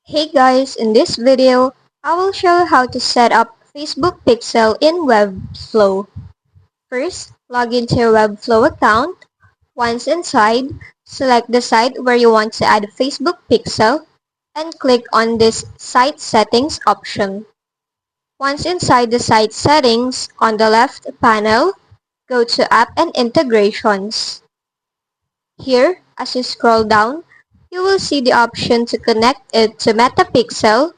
Hey guys, in this video, I will show you how to set up Facebook Pixel in Webflow. First, log into your Webflow account. Once inside, select the site where you want to add a Facebook Pixel and click on this Site Settings option. Once inside the site settings, on the left panel, go to App and Integrations. Here, as you scroll down, you will see the option to connect it to MetaPixel.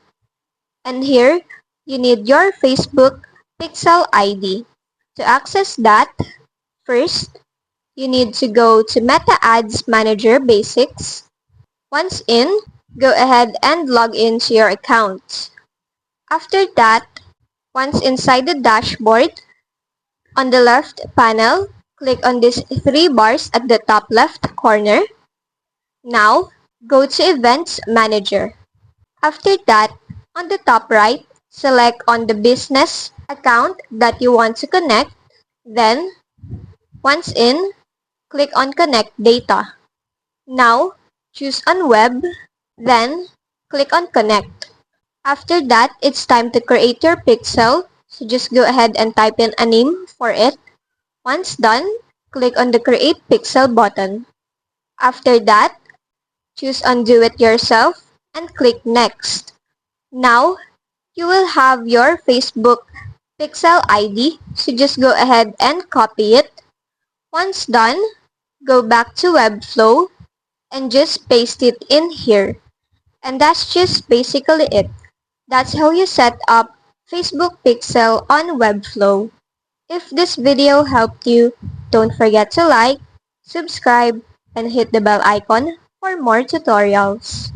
And here, you need your Facebook Pixel ID. To access that, first, you need to go to Meta Ads Manager Basics. Once in, go ahead and log into your account. After that, once inside the dashboard, on the left panel, click on these three bars at the top left corner. Now, go to Events Manager. After that, on the top right, select on the business account that you want to connect. Then, once in, click on Connect Data. Now, choose on Web, then click on Connect. After that, it's time to create your pixel, so just go ahead and type in a name for it. Once done, click on the Create Pixel button. After that, choose on Do It Yourself and click Next. Now, you will have your Facebook Pixel ID, so just go ahead and copy it. Once done, go back to Webflow and just paste it in here. And that's just basically it. That's how you set up Facebook Pixel on Webflow. If this video helped you, don't forget to like, subscribe, and hit the bell icon for more tutorials.